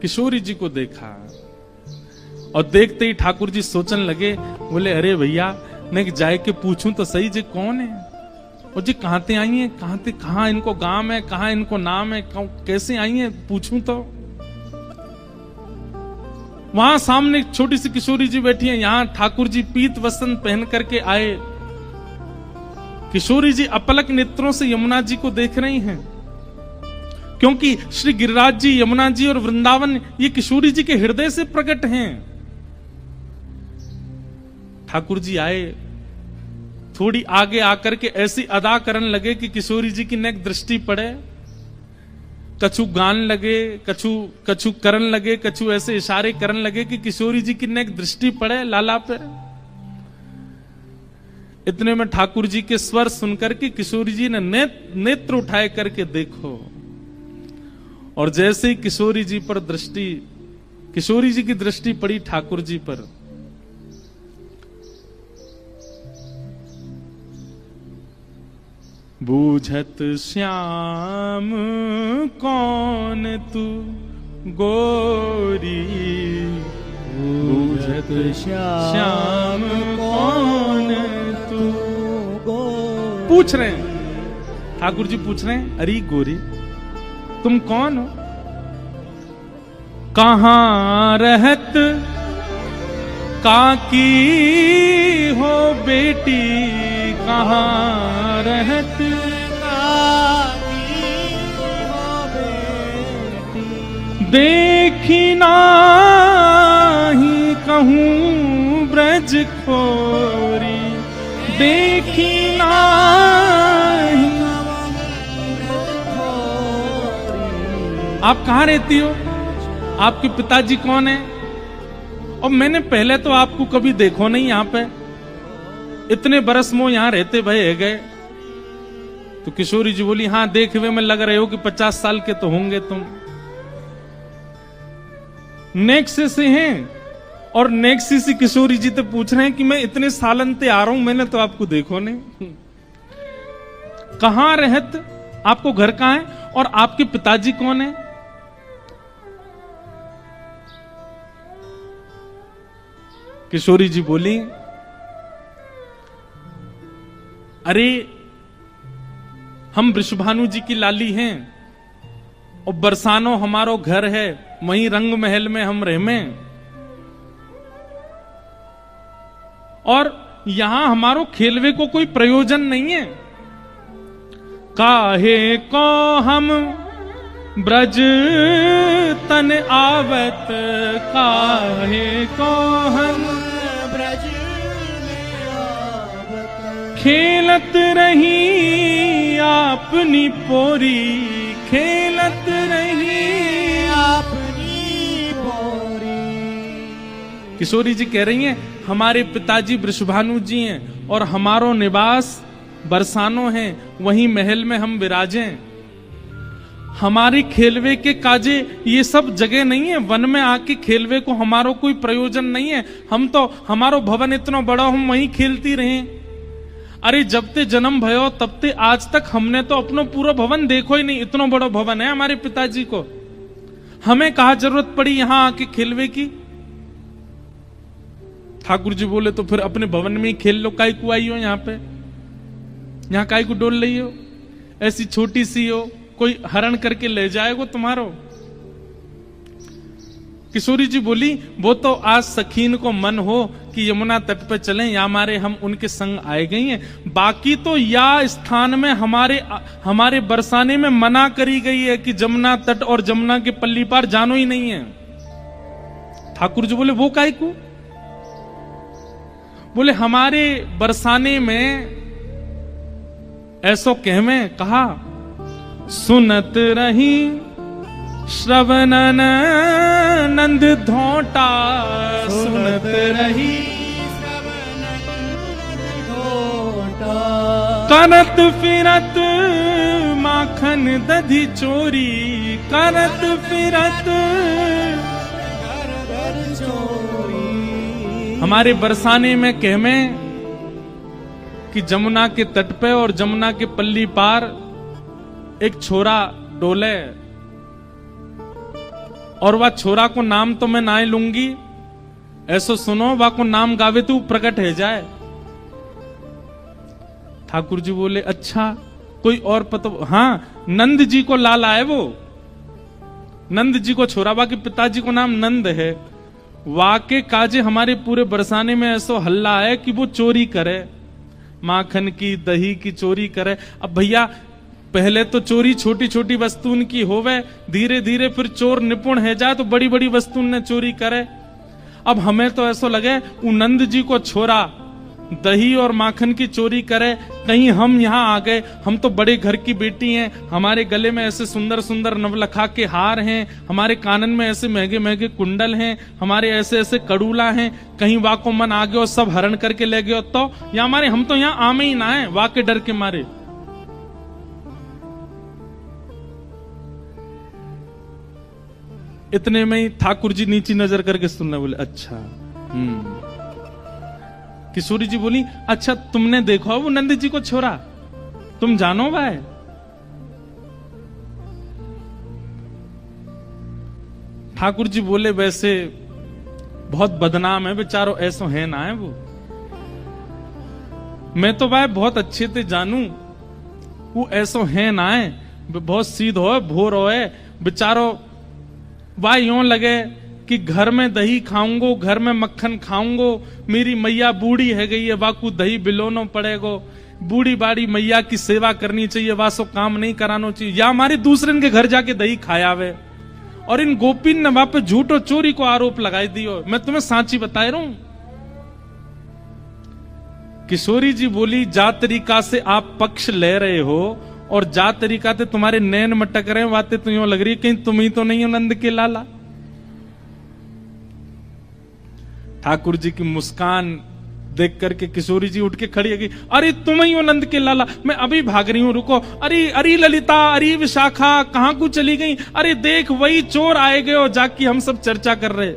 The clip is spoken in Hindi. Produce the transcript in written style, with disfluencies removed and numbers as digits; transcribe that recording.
किशोरी जी को देखा और देखते ही ठाकुर जी सोचने लगे, बोले अरे भैया मैं जाए के पूछूं तो सही जी कौन है, और जी कहां ते आई हैं, कहां इनको गांव है, कहां इनको नाम है, कैसे आई हैं पूछूं तो। वहां सामने एक छोटी सी किशोरी जी बैठी हैं, यहां ठाकुर जी पीत वस्त्र पहन करके आए। किशोरी जी अपलक नेत्रों से यमुना जी को देख रही हैं, क्योंकि श्री गिरिराज जी, यमुना जी और वृंदावन ये किशोरी जी के हृदय से प्रकट हैं। ठाकुर जी आए, थोड़ी आगे आकर के ऐसी अदा करने लगे कि किशोरी जी की नेक दृष्टि पड़े, कछु गान लगे, कछु करन लगे, कछु ऐसे इशारे करने लगे कि किशोरी जी की नेक दृष्टि पड़े लाला पे। इतने में ठाकुर जी के स्वर सुनकर के किशोरी जी ने नेत्र उठाए करके देखो, और जैसे ही किशोरी जी की दृष्टि पड़ी ठाकुर जी पर, बूझत श्याम कौन तू गोरी, बूझत श्याम कौन तू गोरी। पूछ रहे हैं ठाकुर जी, पूछ रहे हैं अरे गोरी तुम कौन हो, कहां रहत काकी हो बेटी, कहां रहत काकी हो बेटी, देखी नाही कहूं ब्रज खोरी, देखी नाही। आप कहां रहती हो, आपके पिताजी कौन है, और मैंने पहले तो आपको कभी देखो नहीं यहां पे, इतने बरस मोह यहां रहते भय गए। तो किशोरी जी बोली हां देखे हुए में लग रहे हो कि 50 साल के तो होंगे तुम। नेक्सी से हैं, और नेक्सी से किशोरी जी तो पूछ रहे हैं कि मैं इतने सालन से आ रहा हूं, मैंने तो आपको देखो नहीं। कहां रहत, आपको घर कहां है, और आपके पिताजी कौन है। किशोरी जी बोली अरे हम वृषभानु जी की लाली हैं, और बरसानो हमारो घर है, वहीं रंग महल में हम रहमे, और यहां हमारो खेलवे को कोई प्रयोजन नहीं है। काहे को हम ब्रज तन आवत, काहे को हम ब्रज आवत, खेलत रही आपनी पोरी, खेलत रही आपनी पोरी। किशोरी जी कह रही हैं हमारे पिताजी वृषभानु जी हैं, और हमारो निवास बरसानो है, वहीं महल में हम विराजें। हमारी खेलवे के काजे ये सब जगह नहीं है, वन में आके खेलवे को हमारो कोई प्रयोजन नहीं है। हम तो हमारो भवन इतना बड़ा, हम वहीं खेलती रहे। अरे जब ते जन्म भयो तब ते आज तक हमने तो अपनो पूरा भवन देखो ही नहीं, इतना बड़ा भवन है हमारे पिताजी को, हमें कहा जरूरत पड़ी यहां आके खेलवे की। ठाकुर जी बोले तो फिर अपने भवन में ही खेल लो, काय को आई हो यहाँ पे, यहाँ काय को डोल रही हो, ऐसी छोटी सी हो, कोई हरण करके ले जाएगा तुम्हारो। किशोरी जी बोली वो तो आज सखीन को मन हो कि यमुना तट पे चलें, या हमारे हम उनके संग आए गई हैं, बाकी तो या स्थान में हमारे बरसाने में मना करी गई है कि जमुना तट और जमुना के पल्ली पार जानो ही नहीं है। ठाकुर जी बोले वो काय को, बोले हमारे बरसाने में ऐसो कहमे कहा, सुनत रही श्रवणन नंद धोटा, सुनत रही करत फिरत माखन दधी चोरी, करत फिरत चोरी। हमारे बरसाने में कहमे कि जमुना के तट पे और जमुना के पल्ली पार एक छोरा डोले, और वह छोरा को नाम तो मैं ना लूंगी, ऐसो सुनो वा को नाम गावे तू प्रकट है जाए। ठाकुर जी बोले अच्छा कोई और पता? हाँ, नंद जी को लाला है वो, नंद जी को छोरा, बा के पिताजी को नाम नंद है। वाके काजे हमारे पूरे बरसाने में ऐसो हल्ला है कि वो चोरी करे, माखन की दही की चोरी करे। अब भैया पहले तो चोरी छोटी छोटी वस्तुन की होवे, धीरे धीरे फिर चोर निपुण है जाए तो बड़ी बड़ी वस्तुन ने चोरी करे। अब हमें तो ऐसा लगे वो नंद जी को छोरा दही और माखन की चोरी करे, कहीं हम यहाँ आ गए, हम तो बड़े घर की बेटी हैं, हमारे गले में ऐसे सुंदर सुंदर नवलखा के हार हैं, हमारे कानन में ऐसे महंगे महंगे कुंडल हैं, हमारे ऐसे ऐसे कड़ूला हैं, कहीं वाको मन आ गयो सब हरण करके ले गयो तो या हमारे, हम तो यहाँ आमे ही ना है वा के डर के मारे। इतने में ही ठाकुर जी नीची नजर करके सुनने बोले अच्छा। किशोरी जी बोली अच्छा तुमने देखो वो नंद जी को छोरा, तुम जानो भाई? ठाकुर जी बोले वैसे बहुत बदनाम है बेचारो, ऐसो है ना है वो, मैं तो भाई बहुत अच्छे से जानू वो ऐसो है ना है, बहुत सीध हो भोर हो बेचारो। वाह यूं लगे कि घर में दही खाऊंगो, घर में मक्खन खाऊंगो, मेरी मैया बूढ़ी है गई है, वाकू दही बिलोनो पड़ेगो, बूढ़ी बाड़ी मैया की सेवा करनी चाहिए, वासो काम नहीं करानो चाहिए, या हमारे दूसरे के घर जाके दही खायावे। और इन गोपीन ने वहां पे झूठो चोरी को आरोप लगाई दियो, मैं तुम्हें साची बता रहा हूं। किशोरी जी बोली जा तरीका से आप पक्ष ले रहे हो और जा तरीका से तुम्हारे नैन मटक रहे, बातें तो यूं लग रही कहीं तुम ही तो नहीं हो नंद के लाला। ठाकुर जी की मुस्कान देख करके किशोरी जी उठ के खड़ी है, अरे तुम ही हो नंद के लाला, मैं अभी भाग रही हूं, रुको। अरे अरे ललिता, अरे विशाखा कहां को चली गई? अरे देख वही चोर आए गए हो जाके हम सब चर्चा कर रहे।